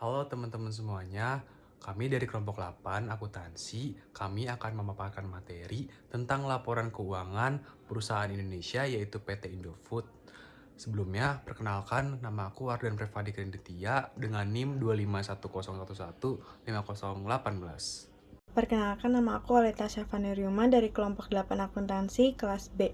Halo teman-teman semuanya, kami dari kelompok 8 akuntansi, kami akan memaparkan materi tentang laporan keuangan perusahaan Indonesia yaitu PT Indofood. Sebelumnya, perkenalkan nama aku Ardan Prevadi Krenditia dengan NIM 25101150818. Perkenalkan, nama aku Aleta Syafaneriuma dari kelompok 8 akuntansi kelas B.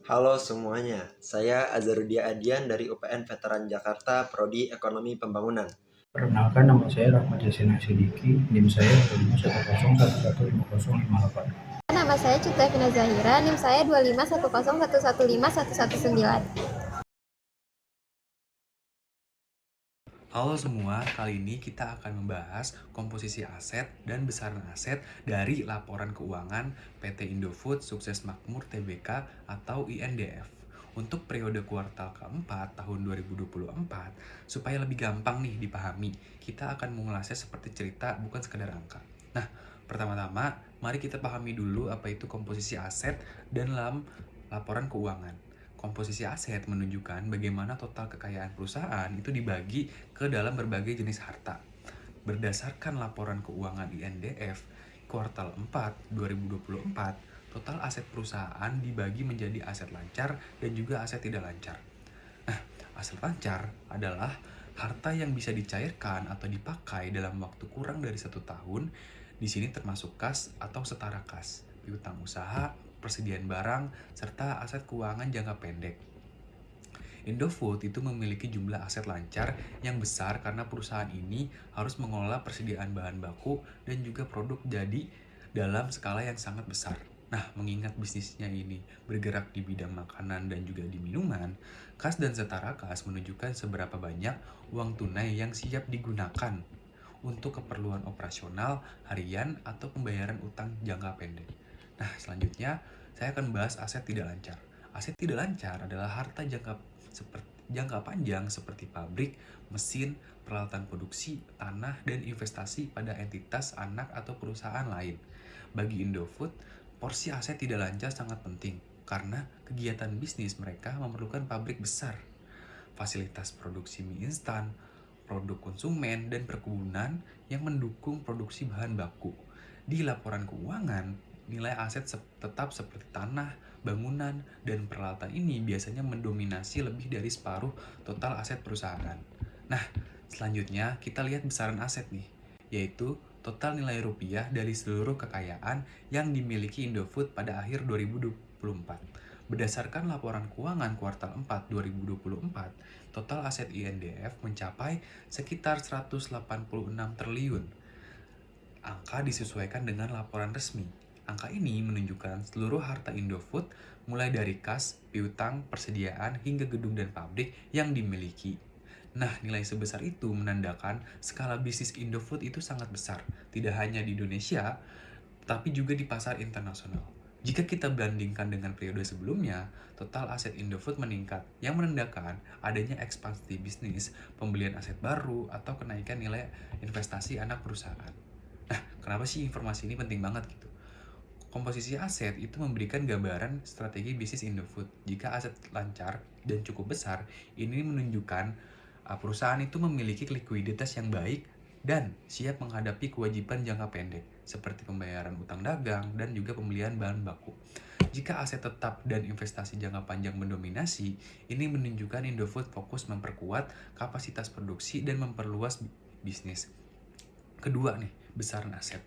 Halo semuanya, saya Azharudia Adian dari UPN Veteran Jakarta, Prodi Ekonomi Pembangunan. Perkenalkan, nama saya Rahmat Yasin Sidiki, NIM saya 251115058. Nama saya Citra Evina Zahira, NIM saya 25101111119. Halo semua, kali ini kita akan membahas komposisi aset dan besaran aset dari laporan keuangan PT Indofood Sukses Makmur Tbk atau INDF untuk periode kuartal keempat tahun 2024. Supaya lebih gampang nih dipahami, kita akan mengulasnya seperti cerita bukan sekedar angka. Nah, pertama-tama mari kita pahami dulu apa itu komposisi aset dalam laporan keuangan. Komposisi aset menunjukkan bagaimana total kekayaan perusahaan itu dibagi ke dalam berbagai jenis harta. Berdasarkan laporan keuangan INDF kuartal 4 2024, total aset perusahaan dibagi menjadi aset lancar dan juga aset tidak lancar. Nah, aset lancar adalah harta yang bisa dicairkan atau dipakai dalam waktu kurang dari 1 tahun. Di sini termasuk kas atau setara kas, piutang usaha, persediaan barang, serta aset keuangan jangka pendek. Indofood itu memiliki jumlah aset lancar yang besar karena perusahaan ini harus mengelola persediaan bahan baku dan juga produk jadi dalam skala yang sangat besar. Nah, mengingat bisnisnya ini bergerak di bidang makanan dan juga di minuman, kas dan setara kas menunjukkan seberapa banyak uang tunai yang siap digunakan untuk keperluan operasional, harian, atau pembayaran utang jangka pendek. Nah, selanjutnya saya akan membahas aset tidak lancar. Aset tidak lancar adalah harta jangka panjang seperti pabrik, mesin, peralatan produksi, tanah, dan investasi pada entitas anak atau perusahaan lain. Bagi Indofood, porsi aset tidak lancar sangat penting karena kegiatan bisnis mereka memerlukan pabrik besar, fasilitas produksi mie instan, produk konsumen, dan perkebunan yang mendukung produksi bahan baku. Di laporan keuangan, nilai aset tetap seperti tanah, bangunan, dan peralatan ini biasanya mendominasi lebih dari separuh total aset perusahaan. Nah, selanjutnya kita lihat besaran aset nih, yaitu total nilai rupiah dari seluruh kekayaan yang dimiliki Indofood pada akhir 2024. Berdasarkan laporan keuangan kuartal 4 2024, total aset INDF mencapai sekitar 186 triliun. Angka disesuaikan dengan laporan resmi. Angka ini menunjukkan seluruh harta Indofood mulai dari kas, piutang, persediaan, hingga gedung dan pabrik yang dimiliki. Nah, nilai sebesar itu menandakan skala bisnis Indofood itu sangat besar, tidak hanya di Indonesia, tapi juga di pasar internasional. Jika kita bandingkan dengan periode sebelumnya, total aset Indofood meningkat, yang menandakan adanya ekspansi bisnis, pembelian aset baru, atau kenaikan nilai investasi anak perusahaan. Nah, kenapa sih informasi ini penting banget gitu? Komposisi aset itu memberikan gambaran strategi bisnis Indofood. Jika aset lancar dan cukup besar, ini menunjukkan perusahaan itu memiliki likuiditas yang baik dan siap menghadapi kewajiban jangka pendek, seperti pembayaran utang dagang dan juga pembelian bahan baku. Jika aset tetap dan investasi jangka panjang mendominasi, ini menunjukkan Indofood fokus memperkuat kapasitas produksi dan memperluas bisnis. Kedua nih, besaran aset.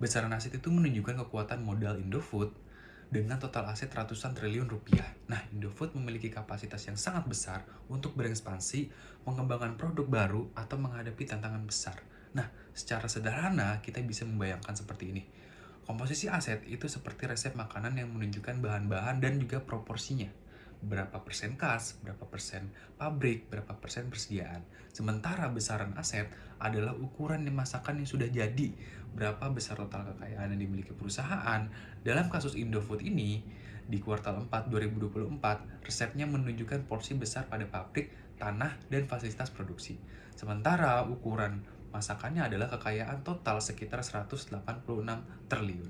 Besaran aset itu menunjukkan kekuatan modal Indofood dengan total aset ratusan triliun rupiah. Nah, Indofood memiliki kapasitas yang sangat besar untuk berekspansi, mengembangkan produk baru, atau menghadapi tantangan besar. Nah, secara sederhana kita bisa membayangkan seperti ini. Komposisi aset itu seperti resep makanan yang menunjukkan bahan-bahan dan juga proporsinya. Berapa persen kas, berapa persen pabrik, berapa persen persediaan. Sementara besaran aset adalah ukuran masakan yang sudah jadi, berapa besar total kekayaan yang dimiliki perusahaan. Dalam kasus Indofood ini, di kuartal 4 2024, resepnya menunjukkan porsi besar pada pabrik, tanah, dan fasilitas produksi. Sementara ukuran masakannya adalah kekayaan total sekitar 186 triliun.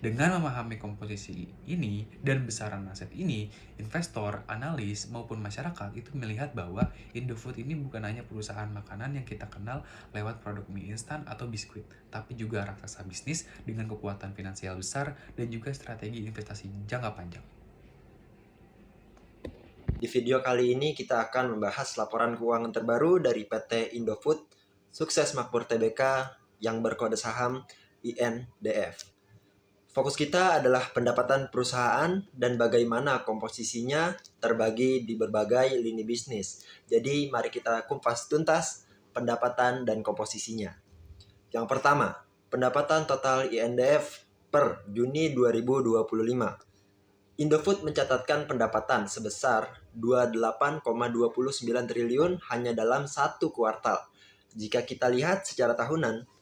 Dengan memahami komposisi ini dan besaran aset ini, investor, analis, maupun masyarakat itu melihat bahwa Indofood ini bukan hanya perusahaan makanan yang kita kenal lewat produk mie instan atau biskuit, tapi juga raksasa bisnis dengan kekuatan finansial besar dan juga strategi investasi jangka panjang. Di video kali ini kita akan membahas laporan keuangan terbaru dari PT Indofood Sukses Makmur Tbk yang berkode saham INDF. Fokus kita adalah pendapatan perusahaan dan bagaimana komposisinya terbagi di berbagai lini bisnis. Jadi mari kita kumpas tuntas pendapatan dan komposisinya. Yang pertama, pendapatan total INDF per Juni 2025. Indofood mencatatkan pendapatan sebesar 28,29 triliun hanya dalam satu kuartal. Jika kita lihat secara tahunan,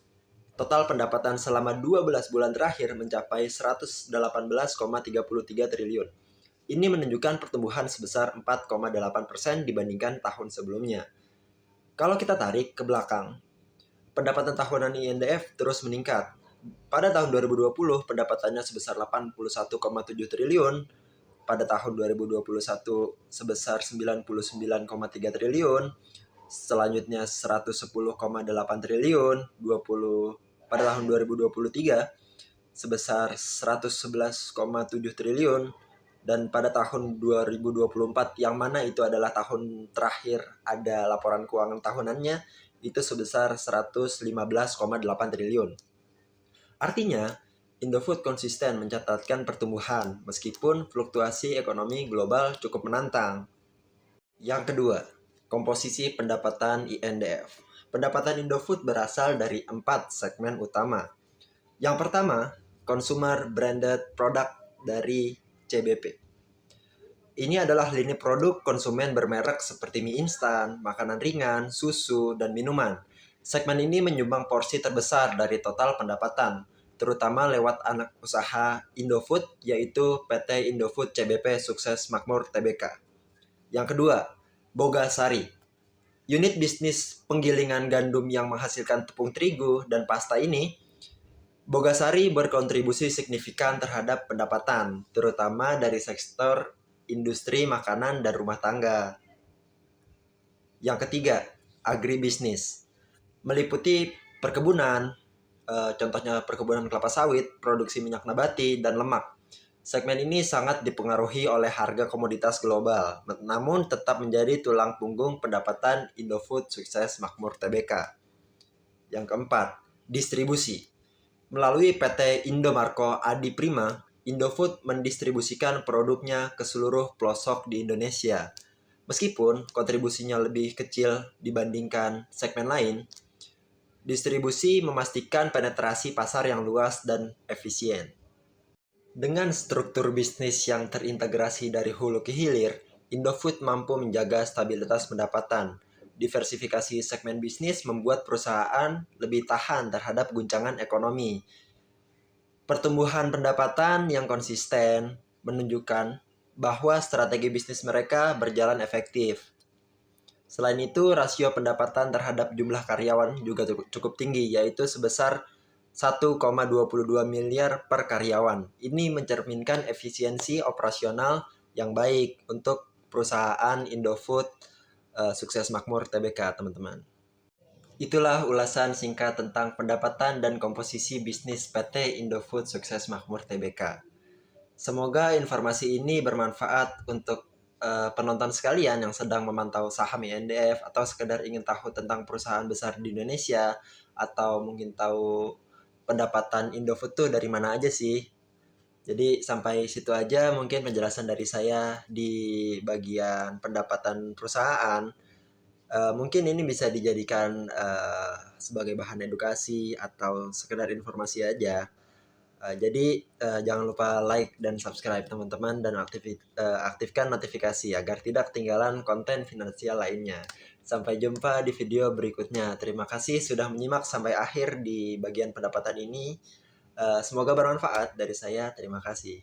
total pendapatan selama 12 bulan terakhir mencapai 118,33 triliun. Ini menunjukkan pertumbuhan sebesar 4,8% dibandingkan tahun sebelumnya. Kalau kita tarik ke belakang, pendapatan tahunan INDF terus meningkat. Pada tahun 2020, pendapatannya sebesar 81,7 triliun. Pada tahun 2021 sebesar 99,3 triliun. Selanjutnya 110,8 triliun. Pada tahun 2023 sebesar 111,7 triliun. Dan pada tahun 2024 yang mana itu adalah tahun terakhir ada laporan keuangan tahunannya, itu sebesar 115,8 triliun. Artinya, Indofood konsisten mencatatkan pertumbuhan meskipun fluktuasi ekonomi global cukup menantang. Yang kedua, komposisi pendapatan INDF. Pendapatan Indofood berasal dari 4 segmen utama. Yang pertama, Consumer Branded Product dari CBP. Ini adalah lini produk konsumen bermerek seperti mie instan, makanan ringan, susu, dan minuman. Segmen ini menyumbang porsi terbesar dari total pendapatan, terutama lewat anak usaha Indofood, yaitu PT Indofood CBP Sukses Makmur Tbk. Yang kedua, Bogasari. Unit bisnis penggilingan gandum yang menghasilkan tepung terigu dan pasta ini, Bogasari berkontribusi signifikan terhadap pendapatan, terutama dari sektor industri makanan dan rumah tangga. Yang ketiga, agribisnis. Meliputi perkebunan, contohnya perkebunan kelapa sawit, produksi minyak nabati, dan lemak. Segmen ini sangat dipengaruhi oleh harga komoditas global, namun tetap menjadi tulang punggung pendapatan Indofood Sukses Makmur Tbk. Yang keempat, distribusi. Melalui PT Indomarko Adi Prima, Indofood mendistribusikan produknya ke seluruh pelosok di Indonesia. Meskipun kontribusinya lebih kecil dibandingkan segmen lain, distribusi memastikan penetrasi pasar yang luas dan efisien. Dengan struktur bisnis yang terintegrasi dari hulu ke hilir, Indofood mampu menjaga stabilitas pendapatan. Diversifikasi segmen bisnis membuat perusahaan lebih tahan terhadap guncangan ekonomi. Pertumbuhan pendapatan yang konsisten menunjukkan bahwa strategi bisnis mereka berjalan efektif. Selain itu, rasio pendapatan terhadap jumlah karyawan juga cukup tinggi, yaitu sebesar 1,22 miliar per karyawan. Ini mencerminkan efisiensi operasional yang baik untuk perusahaan Indofood Sukses Makmur Tbk, teman-teman. Itulah ulasan singkat tentang pendapatan dan komposisi bisnis PT Indofood Sukses Makmur Tbk. Semoga informasi ini bermanfaat untuk penonton sekalian yang sedang memantau saham INDF atau sekedar ingin tahu tentang perusahaan besar di Indonesia, atau mungkin tahu pendapatan Indofood tuh dari mana aja sih. Jadi sampai situ aja mungkin penjelasan dari saya di bagian pendapatan perusahaan. Mungkin ini bisa dijadikan sebagai bahan edukasi atau sekedar informasi aja. Jadi jangan lupa like dan subscribe teman-teman, dan aktifkan notifikasi agar tidak ketinggalan konten finansial lainnya. Sampai jumpa di video berikutnya. Terima kasih sudah menyimak sampai akhir di bagian pendapatan ini. Semoga bermanfaat dari saya. Terima kasih.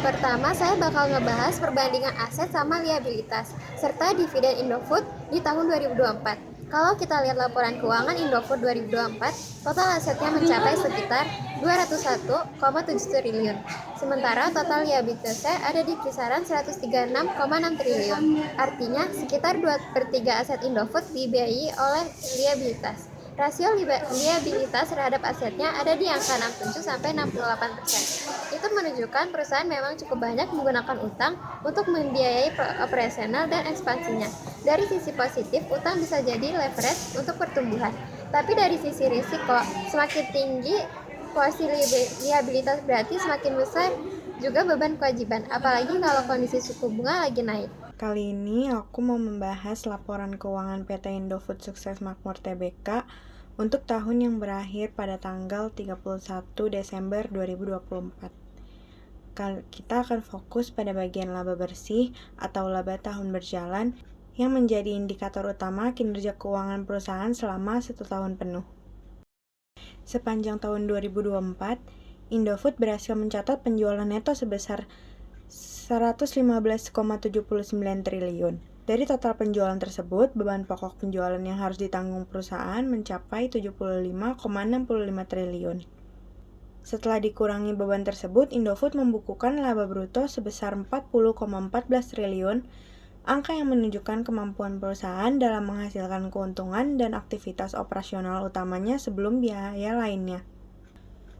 Pertama, saya bakal ngebahas perbandingan aset sama liabilitas, serta dividen Indofood di tahun 2024. Kalau kita lihat laporan keuangan Indofood 2024, total asetnya mencapai sekitar 201,7 triliun. Sementara total liabilitasnya ada di kisaran 136,6 triliun. Artinya, sekitar 2/3 aset Indofood dibiayai oleh liabilitas. Rasio liabilitas terhadap asetnya ada di angka 67-68%. Itu menunjukkan perusahaan memang cukup banyak menggunakan utang untuk membiayai operasional dan ekspansinya. Dari sisi positif, utang bisa jadi leverage untuk pertumbuhan. Tapi dari sisi risiko, semakin tinggi porsi liabilitas berarti semakin besar juga beban kewajiban, apalagi kalau kondisi suku bunga lagi naik. Kali ini aku mau membahas laporan keuangan PT Indofood Sukses Makmur Tbk untuk tahun yang berakhir pada tanggal 31 Desember 2024. Kita akan fokus pada bagian laba bersih atau laba tahun berjalan yang menjadi indikator utama kinerja keuangan perusahaan selama 1 tahun penuh. Sepanjang tahun 2024, Indofood berhasil mencatat penjualan neto sebesar 115,79 triliun. Dari total penjualan tersebut, beban pokok penjualan yang harus ditanggung perusahaan mencapai 75,65 triliun. Setelah dikurangi beban tersebut, Indofood membukukan laba bruto sebesar 40,14 triliun, angka yang menunjukkan kemampuan perusahaan dalam menghasilkan keuntungan dan aktivitas operasional utamanya sebelum biaya lainnya.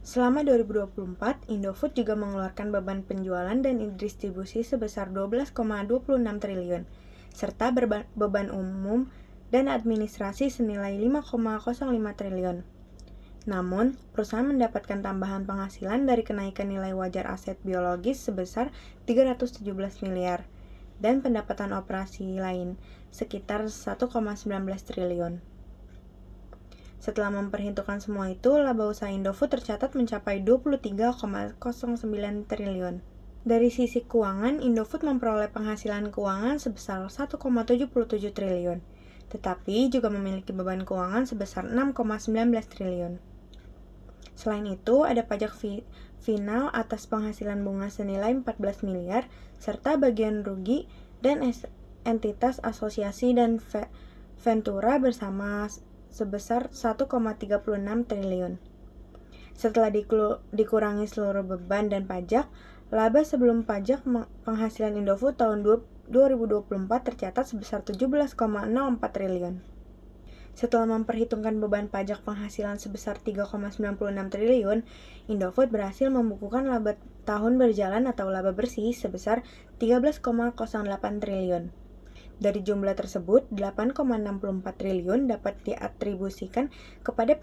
Selama 2024, Indofood juga mengeluarkan beban penjualan dan distribusi sebesar 12,26 triliun, serta beban umum dan administrasi senilai 5,05 triliun. Namun, perusahaan mendapatkan tambahan penghasilan dari kenaikan nilai wajar aset biologis sebesar 317 miliar, dan pendapatan operasi lain sekitar 1,19 triliun. Setelah memperhitungkan semua itu, laba usaha Indofood tercatat mencapai 23,09 triliun. Dari sisi keuangan, Indofood memperoleh penghasilan keuangan sebesar 1,77 triliun, tetapi juga memiliki beban keuangan sebesar 6,19 triliun. Selain itu, ada pajak final atas penghasilan bunga senilai 14 miliar, serta bagian rugi dan entitas asosiasi dan ventura bersama sebesar 1,36 triliun. Setelah dikurangi seluruh beban dan pajak, laba sebelum pajak penghasilan Indofood tahun 2024 tercatat sebesar 17,04 triliun. Setelah memperhitungkan beban pajak penghasilan sebesar 3,96 triliun, Indofood berhasil membukukan laba tahun berjalan atau laba bersih sebesar 13,08 triliun. Dari jumlah tersebut, 8,64 triliun dapat diatribusikan kepada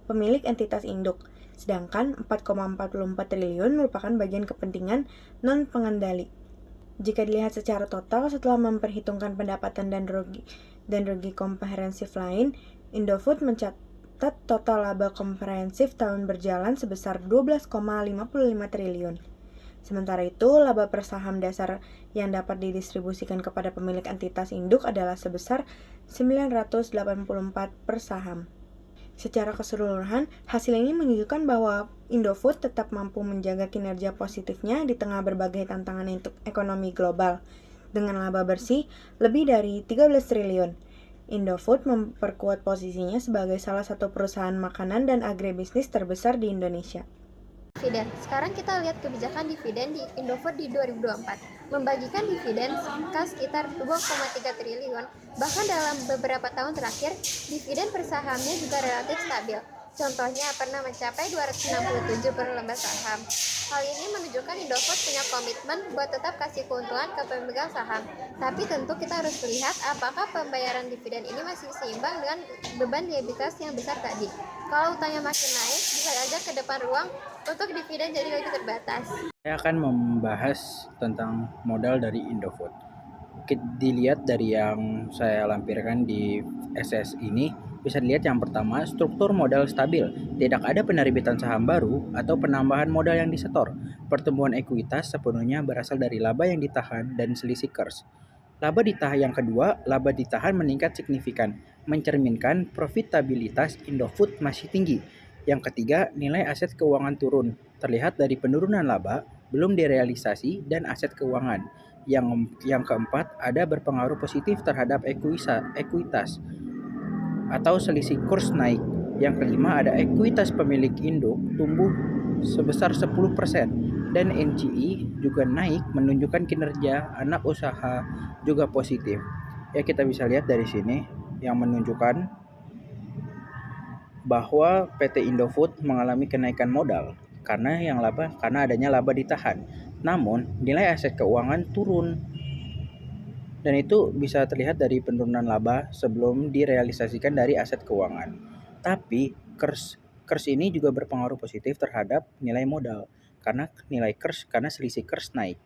pemilik entitas induk, sedangkan 4,44 triliun merupakan bagian kepentingan non-pengendali. Jika dilihat secara total, setelah memperhitungkan pendapatan dan rugi komprehensif lain, Indofood mencatat total laba komprehensif tahun berjalan sebesar 12,55 triliun. Sementara itu, laba per saham dasar yang dapat didistribusikan kepada pemilik entitas induk adalah sebesar 984 per saham. Secara keseluruhan, hasil ini menunjukkan bahwa Indofood tetap mampu menjaga kinerja positifnya di tengah berbagai tantangan ekonomi global. Dengan laba bersih lebih dari 13 triliun, Indofood memperkuat posisinya sebagai salah satu perusahaan makanan dan agribisnis terbesar di Indonesia. Dividen. Sekarang kita lihat kebijakan dividen di Indofood di 2024. Membagikan dividen sekitar 2,3 triliun. Bahkan dalam beberapa tahun terakhir, dividen per sahamnya juga relatif stabil. Contohnya pernah mencapai 267 per lembar saham. Hal ini menunjukkan Indofood punya komitmen buat tetap kasih keuntungan ke pemegang saham. Tapi tentu kita harus lihat apakah pembayaran dividen ini masih seimbang dengan beban liabilitas yang besar tadi. Kalau utangnya makin naik, bisa aja ke depan ruang untuk dividen jadi lebih terbatas. Saya akan membahas tentang modal dari Indofood. Dilihat dari yang saya lampirkan di SS ini, bisa dilihat yang pertama, struktur modal stabil. Tidak ada penerbitan saham baru atau penambahan modal yang disetor. Pertumbuhan ekuitas sepenuhnya berasal dari laba yang ditahan dan selisih kurs. Yang kedua, laba ditahan meningkat signifikan, mencerminkan profitabilitas Indofood masih tinggi. Yang ketiga, nilai aset keuangan turun, terlihat dari penurunan laba, belum direalisasi, dan aset keuangan. Yang keempat, ada berpengaruh positif terhadap ekuitas. atau selisih kurs naik. Yang kelima ada ekuitas pemilik induk tumbuh sebesar 10% dan NGI juga naik menunjukkan kinerja anak usaha juga positif. Ya kita bisa lihat dari sini yang menunjukkan bahwa PT Indofood mengalami kenaikan modal karena adanya laba ditahan. Namun nilai aset keuangan turun dan itu bisa terlihat dari penurunan laba sebelum direalisasikan dari aset keuangan. Tapi KERS ini juga berpengaruh positif terhadap nilai modal karena selisih KERS naik.